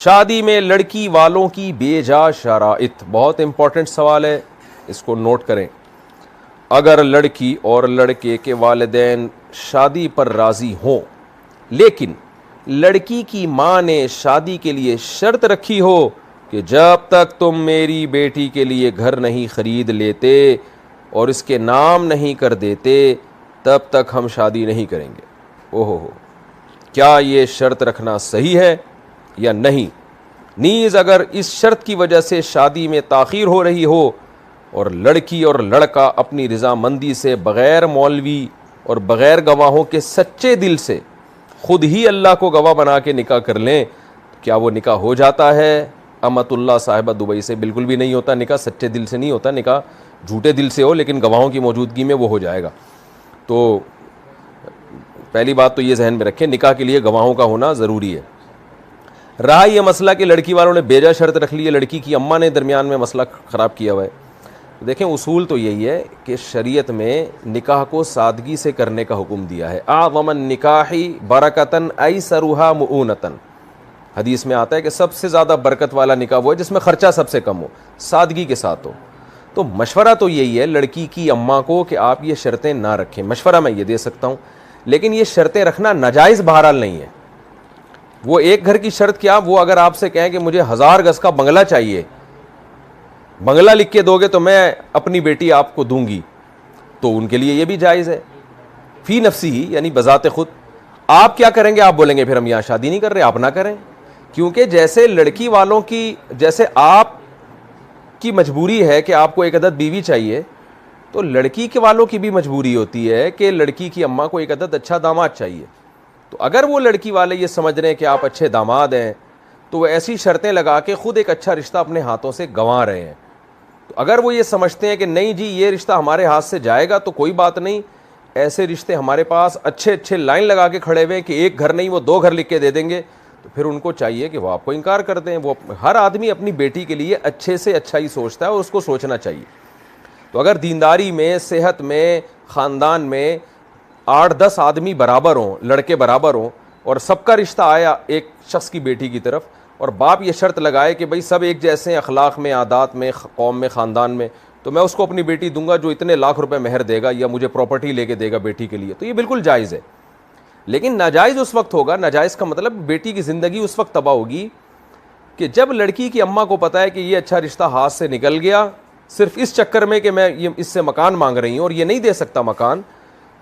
شادی میں لڑکی والوں کی بے جا شرائط، بہت امپورٹنٹ سوال ہے، اس کو نوٹ کریں۔ اگر لڑکی اور لڑکے کے والدین شادی پر راضی ہوں لیکن لڑکی کی ماں نے شادی کے لیے شرط رکھی ہو کہ جب تک تم میری بیٹی کے لیے گھر نہیں خرید لیتے اور اس کے نام نہیں کر دیتے تب تک ہم شادی نہیں کریں گے، کیا یہ شرط رکھنا صحیح ہے یا نہیں؟ نیز اگر اس شرط کی وجہ سے شادی میں تاخیر ہو رہی ہو اور لڑکی اور لڑکا اپنی رضامندی سے بغیر مولوی اور بغیر گواہوں کے سچے دل سے خود ہی اللہ کو گواہ بنا کے نکاح کر لیں، کیا وہ نکاح ہو جاتا ہے؟ امت اللہ صاحبہ دبئی سے بالکل بھی نہیں ہوتا نکاح، سچے دل سے نہیں ہوتا نکاح، جھوٹے دل سے ہو لیکن گواہوں کی موجودگی میں وہ ہو جائے گا۔ تو پہلی بات تو یہ ذہن میں رکھیں، نکاح کے لیے گواہوں کا ہونا ضروری ہے۔ رہا یہ مسئلہ کہ لڑکی والوں نے بیجا شرط رکھ لی ہے، لڑکی کی اماں نے درمیان میں مسئلہ خراب کیا ہوا ہے، دیکھیں اصول تو یہی ہے کہ شریعت میں نکاح کو سادگی سے کرنے کا حکم دیا ہے۔ اعظم النکاح برکتاً ایسرھا مؤونۃ، حدیث میں آتا ہے کہ سب سے زیادہ برکت والا نکاح وہ ہے جس میں خرچہ سب سے کم ہو، سادگی کے ساتھ ہو۔ تو مشورہ تو یہی ہے لڑکی کی اماں کو کہ آپ یہ شرطیں نہ رکھیں، مشورہ میں یہ دے سکتا ہوں، لیکن یہ شرطیں رکھنا ناجائز بہرحال نہیں ہے۔ وہ ایک گھر کی شرط کیا، وہ اگر آپ سے کہیں کہ مجھے 1000 گز کا بنگلہ چاہیے، بنگلہ لکھ کے دو گے تو میں اپنی بیٹی آپ کو دوں گی، تو ان کے لیے یہ بھی جائز ہے فی نفسی ہی، یعنی بذات خود۔ آپ کیا کریں گے؟ آپ بولیں گے پھر ہم یہاں شادی نہیں کر رہے، آپ نہ کریں، کیونکہ جیسے لڑکی والوں کی، جیسے آپ کی مجبوری ہے کہ آپ کو ایک عدد بیوی چاہیے، تو لڑکی کے والوں کی بھی مجبوری ہوتی ہے کہ لڑکی کی اماں کو ایک عدد اچھا داماد چاہیے۔ تو اگر وہ لڑکی والے یہ سمجھ رہے ہیں کہ آپ اچھے داماد ہیں تو وہ ایسی شرطیں لگا کے خود ایک اچھا رشتہ اپنے ہاتھوں سے گنوا رہے ہیں۔ تو اگر وہ یہ سمجھتے ہیں کہ نہیں جی یہ رشتہ ہمارے ہاتھ سے جائے گا تو کوئی بات نہیں، ایسے رشتے ہمارے پاس اچھے اچھے لائن لگا کے کھڑے ہوئے ہیں کہ ایک گھر نہیں وہ 2 گھر لکھ کے دے دیں گے، تو پھر ان کو چاہیے کہ وہ آپ کو انکار کر دیں۔ وہ ہر آدمی اپنی بیٹی کے لیے اچھے سے اچھا ہی سوچتا ہے اور اس کو سوچنا چاہیے۔ تو اگر دینداری میں، صحت میں، خاندان میں 8-10 آدمی برابر ہوں، لڑکے برابر ہوں، اور سب کا رشتہ آیا ایک شخص کی بیٹی کی طرف، اور باپ یہ شرط لگائے کہ بھئی سب ایک جیسے ہیں اخلاق میں، عادات میں، قوم میں، خاندان میں، تو میں اس کو اپنی بیٹی دوں گا جو اتنے لاکھ روپے مہر دے گا یا مجھے پراپرٹی لے کے دے گا بیٹی کے لیے، تو یہ بالکل جائز ہے۔ لیکن ناجائز اس وقت ہوگا، ناجائز کا مطلب بیٹی کی زندگی اس وقت تباہ ہوگی کہ جب لڑکی کی اماں کو پتہ ہے کہ یہ اچھا رشتہ ہاتھ سے نکل گیا صرف اس چکر میں کہ میں اس سے مکان مانگ رہی ہوں اور یہ نہیں دے سکتا مکان،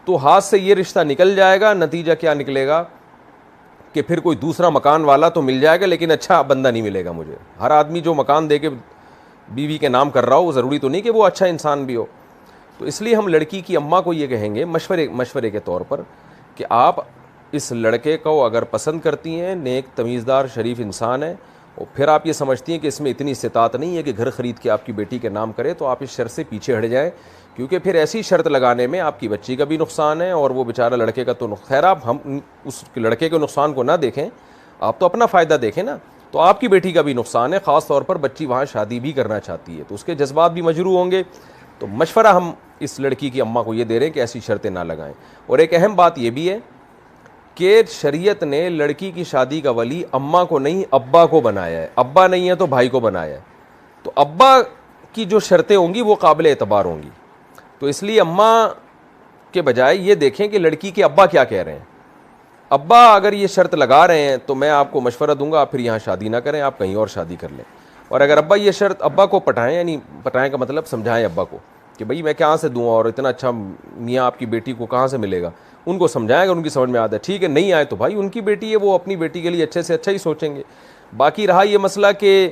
تو ہاتھ سے یہ رشتہ نکل جائے گا۔ نتیجہ کیا نکلے گا کہ پھر کوئی دوسرا مکان والا تو مل جائے گا لیکن اچھا بندہ نہیں ملے گا مجھے۔ ہر آدمی جو مکان دے کے بیوی کے نام کر رہا ہو وہ ضروری تو نہیں کہ وہ اچھا انسان بھی ہو۔ تو اس لیے ہم لڑکی کی اماں کو یہ کہیں گے مشورے کے طور پر کہ آپ اس لڑکے کو اگر پسند کرتی ہیں، نیک تمیزدار شریف انسان ہے، اور پھر آپ یہ سمجھتی ہیں کہ اس میں اتنی استطاعت نہیں ہے کہ گھر خرید کے آپ کی بیٹی کے نام کرے، تو آپ اس شرط سے پیچھے ہٹ جائیں، کیونکہ پھر ایسی شرط لگانے میں آپ کی بچی کا بھی نقصان ہے اور وہ بیچارہ لڑکے کا تو خیر آپ ہم اس لڑکے کے نقصان کو نہ دیکھیں، آپ تو اپنا فائدہ دیکھیں نا، تو آپ کی بیٹی کا بھی نقصان ہے، خاص طور پر بچی وہاں شادی بھی کرنا چاہتی ہے تو اس کے جذبات بھی مجروح ہوں گے۔ تو مشورہ ہم اس لڑکی کی اماں کو یہ دے رہے ہیں کہ ایسی شرطیں نہ لگائیں۔ اور ایک اہم بات یہ بھی ہے کہ شریعت نے لڑکی کی شادی کا ولی اماں کو نہیں ابا کو بنایا ہے، ابا نہیں ہے تو بھائی کو بنایا ہے، تو ابا کی جو شرطیں ہوں گی وہ قابل اعتبار ہوں گی۔ تو اس لیے اماں کے بجائے یہ دیکھیں کہ لڑکی کے ابا کیا کہہ رہے ہیں۔ ابا اگر یہ شرط لگا رہے ہیں تو میں آپ کو مشورہ دوں گا آپ پھر یہاں شادی نہ کریں، آپ کہیں اور شادی کر لیں۔ اور اگر ابا یہ شرط، ابا کو پٹھائیں، یعنی پٹھائیں کا مطلب سمجھائیں ابا کو کہ بھئی میں کہاں سے دوں اور اتنا اچھا میاں آپ کی بیٹی کو کہاں سے ملے گا، ان کو سمجھائیں اگر ان کی سمجھ میں آتا ہے ٹھیک ہے، نہیں آئے تو بھائی ان کی بیٹی ہے، وہ اپنی بیٹی کے لیے اچھے سے اچھا ہی سوچیں گے۔ باقی رہا یہ مسئلہ کہ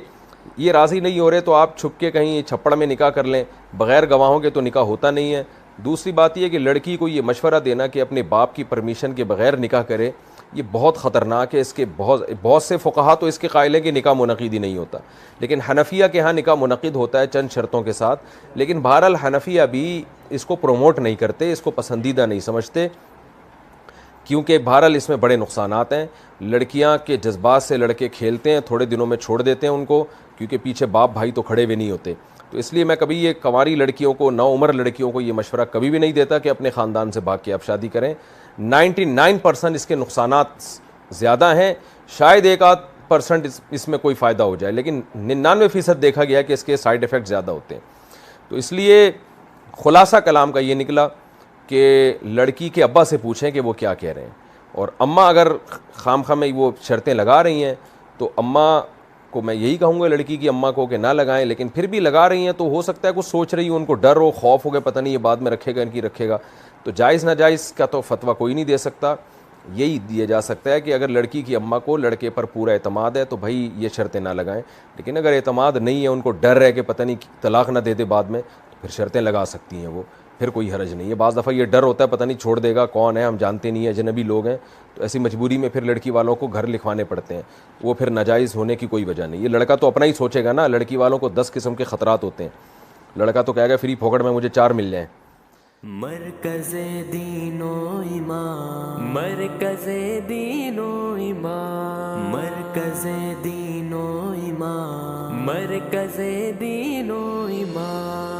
یہ راضی نہیں ہو رہے تو آپ چھپ کے کہیں چھپڑ میں نکاح کر لیں، بغیر گواہوں کے تو نکاح ہوتا نہیں ہے۔ دوسری بات یہ کہ لڑکی کو یہ مشورہ دینا کہ اپنے باپ کی پرمیشن کے بغیر نکاح کرے، یہ بہت خطرناک ہے۔ اس کے بہت سے فقہا تو اس کے قائل ہیں کہ نکاح منعقد ہی نہیں ہوتا، لیکن حنفیہ کے ہاں نکاح منعقد ہوتا ہے چند شرطوں کے ساتھ، لیکن بہرحال حنفیہ بھی اس کو پروموٹ نہیں کرتے، اس کو پسندیدہ نہیں سمجھتے، کیونکہ بہرحال اس میں بڑے نقصانات ہیں۔ لڑکیاں کے جذبات سے لڑکے کھیلتے ہیں، تھوڑے دنوں میں چھوڑ دیتے ہیں ان کو، کیونکہ پیچھے باپ بھائی تو کھڑے ہوئے نہیں ہوتے۔ تو اس لیے میں کبھی یہ کنواری لڑکیوں کو، نوعمر لڑکیوں کو یہ مشورہ کبھی بھی نہیں دیتا کہ اپنے خاندان سے بھاگ کے آپ شادی کریں۔ 99% اس کے نقصانات زیادہ ہیں، شاید ایک آدھ 1% اس میں کوئی فائدہ ہو جائے, لیکن 99% دیکھا گیا کہ اس کے سائیڈ ایفیکٹ زیادہ ہوتے ہیں. تو اس لیے خلاصہ کلام کا یہ نکلا کہ لڑکی کے ابا سے پوچھیں کہ وہ کیا کہہ رہے ہیں, اور اماں اگر خام خواہ میں وہ شرطیں لگا رہی ہیں تو اماں کو میں یہی کہوں گا, لڑکی کی اماں کو, کہ نہ لگائیں, لیکن پھر بھی لگا رہی ہیں تو ہو سکتا ہے کچھ سوچ رہی ہوں, ان کو ڈر ہو, خوف ہو گیا پتہ نہیں یہ بعد میں رکھے گا ان کی رکھے گا. تو جائز ناجائز کا تو فتویٰ کوئی نہیں دے سکتا, یہی دیا جا سکتا ہے کہ اگر لڑکی کی اماں کو لڑکے پر پورا اعتماد ہے تو بھائی یہ شرطیں نہ لگائیں, لیکن اگر اعتماد نہیں ہے, ان کو ڈر ہے کہ پتہ نہیں طلاق نہ دے دے بعد میں, تو پھر شرطیں لگا سکتی ہیں وہ, پھر کوئی حرج نہیں ہے. بعض دفعہ یہ ڈر ہوتا ہے پتہ نہیں چھوڑ دے گا, کون ہے ہم جانتے نہیں ہیں, اجنبی لوگ ہیں, تو ایسی مجبوری میں پھر لڑکی والوں کو گھر لکھوانے پڑتے ہیں, وہ پھر ناجائز ہونے کی کوئی وجہ نہیں. یہ لڑکا تو اپنا ہی سوچے گا نا, لڑکی والوں کو 10 قسم کے خطرات ہوتے ہیں. لڑکا تو کہے گا فری پھوکٹ میں مجھے 4 مل جائیں. مرکز دین و ایمان, مرکز دین و ایمان, مرکز دین و ایمان, مرکز دین و ایمان.